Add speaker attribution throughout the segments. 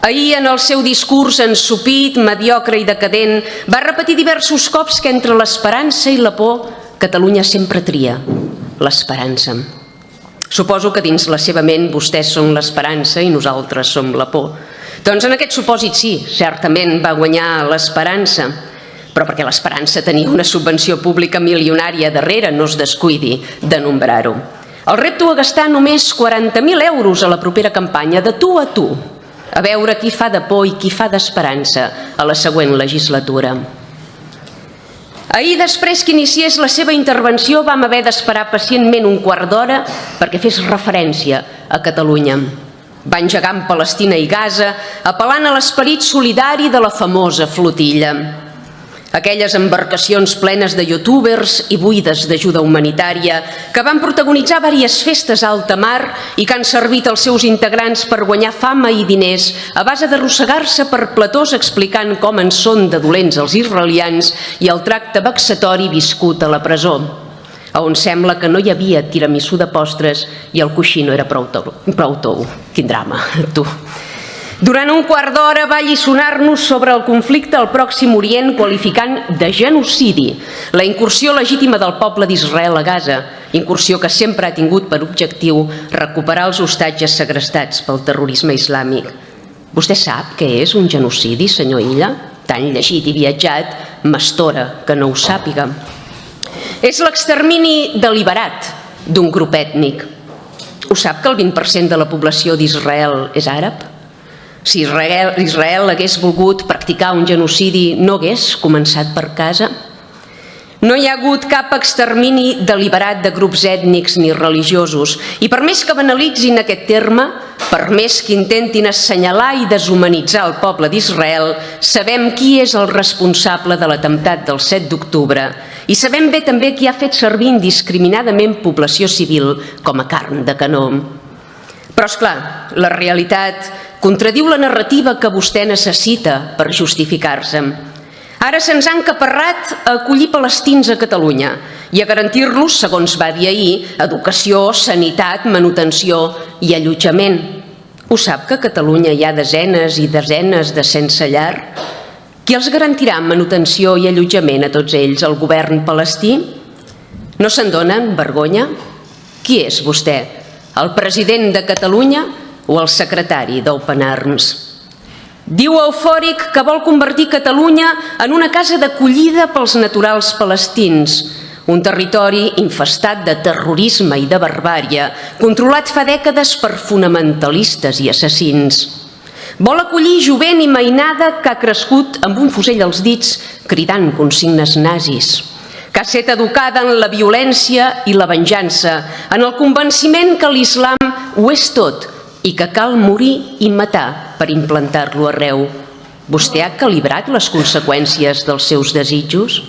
Speaker 1: Ahir, en el seu discurs ensopit, mediocre i decadent, va repetir diversos cops que entre l'esperança i la por, Catalunya sempre tria l'esperança. Suposo que dins la seva ment vostès són l'esperança i nosaltres som la por. Doncs en aquest supòsit sí, certament va guanyar l'esperança, però perquè l'esperança tenia una subvenció pública milionària darrere, no es descuidi de nombrar-ho. El repto a gastar només 40.000 euros a la propera campanya, de tu, a veure qui fa de por i qui fa d'esperança a la següent legislatura. Ahir, després que iniciés la seva intervenció, vam haver d'esperar pacientment un quart d'hora perquè fes referència a Catalunya. Va engegar en Palestina i Gaza, apel·lant a l'esperit solidari de la famosa flotilla. Aquelles embarcacions plenes de youtubers i buides d'ajuda humanitària que van protagonitzar diverses festes a alta mar i que han servit als seus integrants per guanyar fama i diners a base d'arrossegar-se per platós explicant com en són de dolents els israelians i el tracte vexatori viscut a la presó, on sembla que no hi havia tiramisú de postres i el coixí no era prou tou. Quin drama, tu. Durant un quart d'hora va alliçonar-nos sobre el conflicte al Pròxim Orient, qualificant de genocidi la incursió legítima del poble d'Israel a Gaza, incursió que sempre ha tingut per objectiu recuperar els hostatges segrestats pel terrorisme islàmic. Vostè sap què és un genocidi, senyor Illa? Tan llegit i viatjat, m'estora que no ho sàpiga. És l'extermini deliberat d'un grup ètnic. Ho sap que el 20% de la població d'Israel és àrab? Si Israel hagués volgut practicar un genocidi, no hagués començat per casa? No hi ha hagut cap extermini deliberat de grups ètnics ni religiosos i per més que banalitzin aquest terme, per més que intentin assenyalar i deshumanitzar el poble d'Israel, sabem qui és el responsable de l'atemptat del 7 d'octubre i sabem bé també qui ha fet servir indiscriminadament població civil com a carn de canó. Però, esclar, la realitat contradiu la narrativa que vostè necessita per justificar-se. Ara se'ns ha encaparrat a acollir palestins a Catalunya i a garantir-los, segons va dir ahir, educació, sanitat, manutenció i allotjament. Ho sap que a Catalunya hi ha desenes i desenes de sense llar? Qui els garantirà manutenció i allotjament a tots ells? El govern palestí? No se'n donen vergonya? Qui és vostè? El president de Catalunya o el secretari d'Open Arms? Diu eufòric que vol convertir Catalunya en una casa d'acollida pels naturals palestins, un territori infestat de terrorisme i de barbària, controlat fa dècades per fonamentalistes i assassins. Vol acollir jovent i mainada que ha crescut amb un fusell als dits cridant consignes nazis, que ha estat educada en la violència i la venjança, en el convenciment que l'islam ho és tot i que cal morir i matar per implantar-lo arreu. Vostè ha calibrat les conseqüències dels seus desitjos?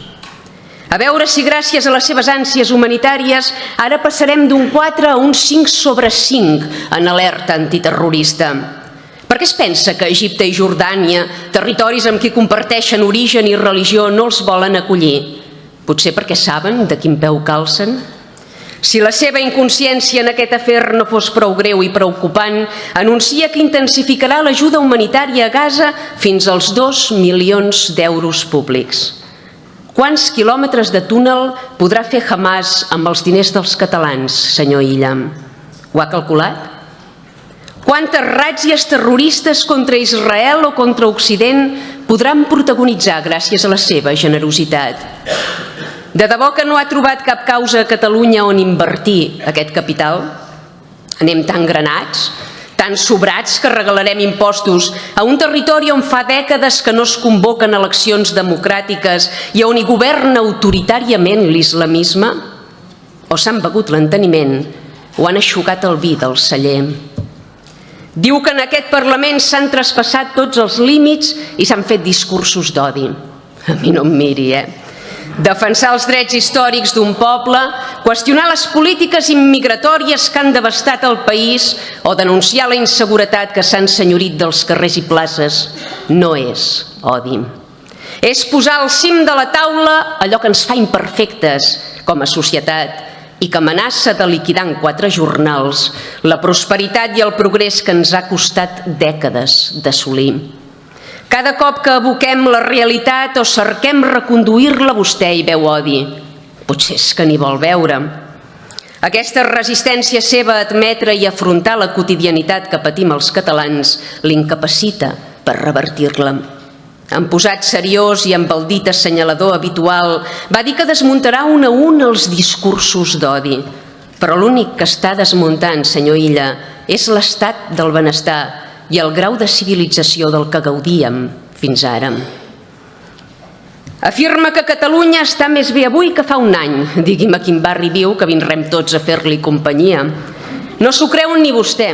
Speaker 1: A veure si gràcies a les seves ànsies humanitàries ara passarem d'un 4 a un 5/5 en alerta antiterrorista. Per què es pensa que Egipte i Jordània, territoris amb qui comparteixen origen i religió, no els volen acollir? Potser perquè saben de quin peu calcen? Si la seva inconsciència en aquest afer no fos prou greu i preocupant, anuncia que intensificarà l'ajuda humanitària a Gaza fins als 2 milions d'euros públics. Quants quilòmetres de túnel podrà fer Hamas amb els diners dels catalans, senyor Illa? Ho ha calculat? Quantes ràtzies terroristes contra Israel o contra Occident podran protagonitzar gràcies a la seva generositat? De debò que no ha trobat cap causa a Catalunya on invertir aquest capital? Anem tan granats, tan sobrats que regalarem impostos a un territori on fa dècades que no es convoquen eleccions democràtiques i on hi governa autoritàriament l'islamisme? O s'han begut l'enteniment o han eixugat el vi del celler? Diu que en aquest Parlament s'han traspassat tots els límits i s'han fet discursos d'odi. A mi no em miri, Defensar els drets històrics d'un poble, qüestionar les polítiques immigratòries que han devastat el país o denunciar la inseguretat que s'ha ensenyorit dels carrers i places no és odi. És posar al cim de la taula allò que ens fa imperfectes com a societat i que amenaça de liquidar en 4 jornals la prosperitat i el progrés que ens ha costat dècades d'assolir. Cada cop que evoquem la realitat o cerquem reconduir-la, vostè hi veu odi. Potser és que n'hi vol veure. Aquesta resistència seva a admetre i afrontar la quotidianitat que patim els catalans l'incapacita per revertir-la. En posat seriós i amb el dit assenyalador habitual, va dir que desmuntarà un a un els discursos d'odi. Però l'únic que està desmuntant, senyor Illa, és l'estat del benestar i el grau de civilització del que gaudíem fins ara. Afirma que Catalunya està més bé avui que fa un any. Digui'm a quin barri viu que vindrem tots a fer-li companyia. No s'ho creu ni vostè.